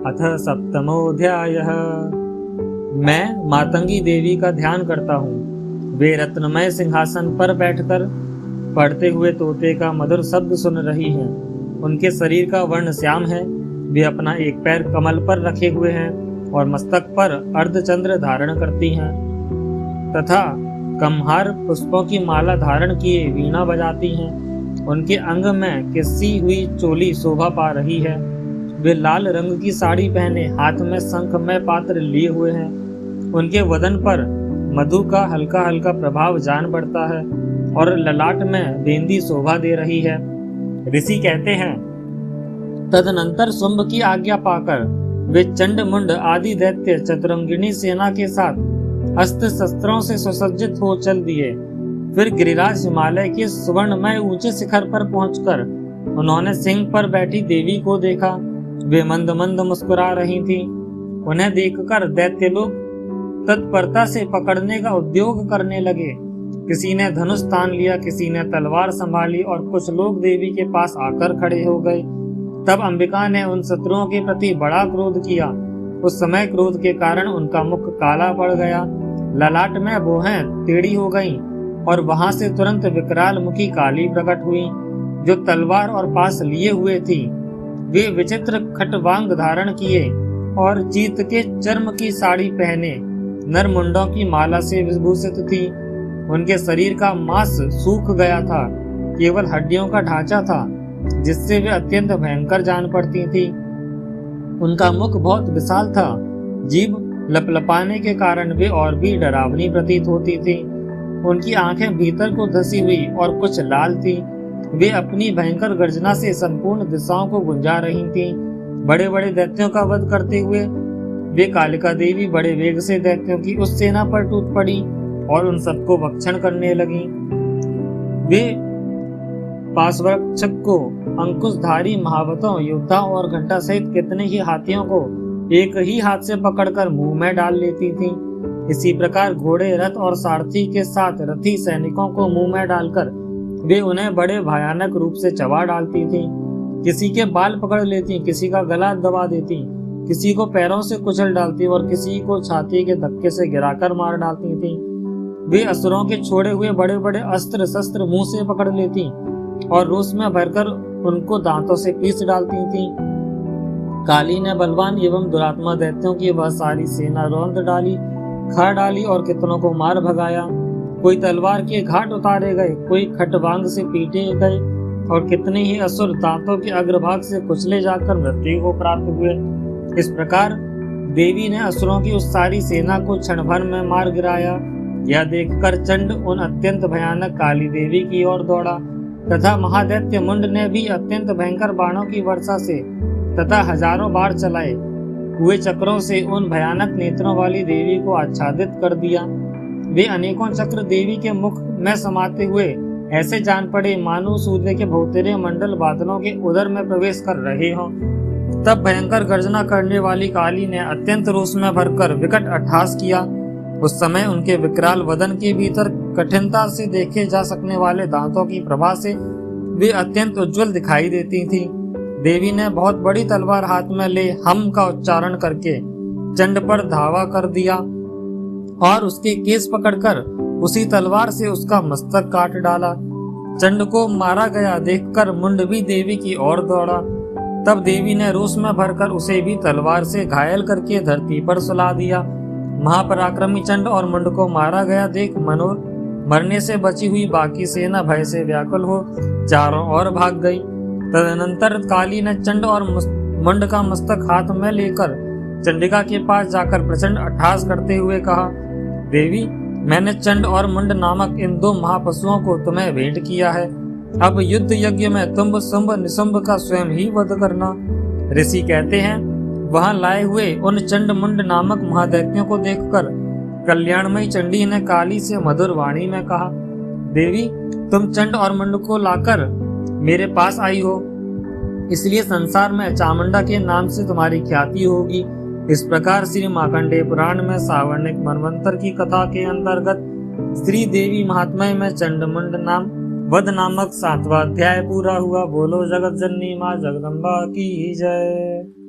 अथ सप्तमोऽध्यायः। मैं मातंगी देवी का ध्यान करता हूँ। वे रत्नमय सिंहासन पर बैठकर पढ़ते हुए तोते का मधुर शब्द सुन रही हैं। उनके शरीर का वर्ण श्याम है। वे अपना एक पैर कमल पर रखे हुए हैं और मस्तक पर अर्धचंद्र धारण करती हैं तथा कमहार पुष्पों की माला धारण किए वीणा बजाती हैं। उनके अंग में किसी हुई चोली शोभा पा रही है। वे लाल रंग की साड़ी पहने हाथ में शंखमय पात्र लिए हुए हैं। उनके वदन पर मधु का हल्का हल्का प्रभाव जान पड़ता है और ललाट में बेंदी शोभा दे रही है। ऋषि कहते हैं, तदनंतर शुंभ की आज्ञा पाकर वे चंड मुंड आदि दैत्य चतुरंगिणी सेना के साथ अस्त्र शस्त्रों से सुसज्जित हो चल दिए। फिर गिरिराज हिमालय के सुवर्णमय ऊंचे शिखर पर पहुंचकर उन्होंने सिंह पर बैठी देवी को देखा। वे मंद मंद मुस्कुरा रही थीं। उन्हें देखकर दैत्य लोग तत्परता से पकड़ने का उद्योग करने लगे। किसी ने धनुष तान लिया, किसी ने तलवार संभाली और कुछ लोग देवी के पास आकर खड़े हो गए। तब अंबिका ने उन शत्रुओं के प्रति बड़ा क्रोध किया। उस समय क्रोध के कारण उनका मुख काला पड़ गया, ललाट में भौहें टेढ़ी हो गईं और वहां से तुरंत विकराल मुखी काली प्रकट हुई, जो तलवार और पास लिए हुए थी। वे विचित्र खटवांग धारण किए और चीत के चर्म की साड़ी पहने नर मुंडों की माला से विभूषित थी। उनके शरीर का मांस सूख गया था, केवल हड्डियों का ढांचा था, जिससे वे अत्यंत भयंकर जान पड़ती थी। उनका मुख बहुत विशाल था, जीभ लपलपाने के कारण वे और भी डरावनी प्रतीत होती थी। उनकी आंखें भीतर को धसी हुई और कुछ लाल थी। वे अपनी भयंकर गर्जना से संपूर्ण दिशाओं को गुंजा रही थीं। बड़े बड़े दैत्यों का वध करते हुए वे कालिका देवी बड़े वेग से दैत्यों की उस सेना पर टूट पड़ी और उन सबको भक्षण करने लगी। वे पाशवक्षक को, अंकुशधारी महावतों, योद्धाओं और घंटा सहित कितने ही हाथियों को एक ही हाथ से पकड़कर मुंह में डाल लेती थीं। इसी प्रकार घोड़े, रथ और सारथी के साथ रथी सैनिकों को मुंह में डालकर वे उन्हें बड़े भयानक रूप से चबा डालती थीं। किसी के बाल पकड़ लेती, किसी का गला दबा देती, किसी को पैरों से कुचल डालती और किसी को छाती के धक्के से गिराकर मार डालती थीं। वे असुरों के छोड़े हुए बड़े बड़े अस्त्र शस्त्र मुंह से पकड़ लेती और रोष में भरकर उनको दांतों से पीस डालती थीं। काली ने बलवान एवं दुरात्मा दैत्यों की वह सारी सेना रौंद डाली, खा डाली और कितनों को मार भगाया। कोई तलवार के घाट उतारे गए, कोई खटवांग से पीटे गए और कितने ही असुर दांतों के अग्रभाग से कुचले जाकर मृत्यु को प्राप्त हुए। इस प्रकार देवी ने असुरों की उस सारी सेना को क्षण भर में मार गिराया। यह देखकर चंड उन अत्यंत भयानक काली देवी की ओर दौड़ा तथा महादैत्य मुंड ने भी अत्यंत भयंकर बाणों की वर्षा से तथा हजारों बार चलाए हुए चक्रों से उन भयानक नेत्रों वाली देवी को आच्छादित कर दिया। वे अनेकों चक्र देवी के मुख में समाते हुए ऐसे जान पड़े मानो सूर्य के बहुतेरे मंडल बादलों के उदर में प्रवेश कर रहे हों। तब भयंकर गर्जना करने वाली काली ने अत्यंत रोष में भरकर विकट अट्टहास किया। उस समय उनके विकराल वदन के भीतर कठिनता से देखे जा सकने वाले दांतों की प्रभा से वे अत्यंत उज्जवल दिखाई देती थी। देवी ने बहुत बड़ी तलवार हाथ में ले हम का उच्चारण करके चंड पर धावा कर दिया और उसके केस पकड़कर उसी तलवार से उसका मस्तक काट डाला। चंड को मारा गया देखकर मुंड भी देवी की ओर दौड़ा। तब देवी ने रोष में भरकर उसे भी तलवार से घायल करके धरती पर सुला दिया। महापराक्रमी चंड और मुंड को मारा गया देख मनोर मरने से बची हुई बाकी सेना भय से व्याकुल हो चारों ओर भाग गई। तदनंतर काली ने चंड और मुंड का मस्तक हाथ में लेकर चंडिका के पास जाकर प्रचंड अट्टहास करते हुए कहा, देवी, मैंने चंड और मुंड नामक इन दो महापशुओं को तुम्हें भेंट किया है। अब युद्ध यज्ञ में तुम शुंभ निशुंभ का स्वयं ही वध करना। ऋषि कहते हैं, वहां लाए हुए उन चंड मुंड नामक महादैत्यों को देखकर कल्याणमयी चंडी ने काली से मधुर वाणी में कहा, देवी, तुम चंड और मुंड को लाकर मेरे पास आई हो, इसलिए संसार में चामुंडा के नाम से तुम्हारी ख्याति होगी। इस प्रकार श्री मार्कंडेय पुराण में सावर्णिक मनवंतर की कथा के अंतर्गत श्री देवी महात्म्य में चंड मुंड नाम वध नामक 7वां अध्याय पूरा हुआ। बोलो जगत जननी माँ जगदम्बा की जय।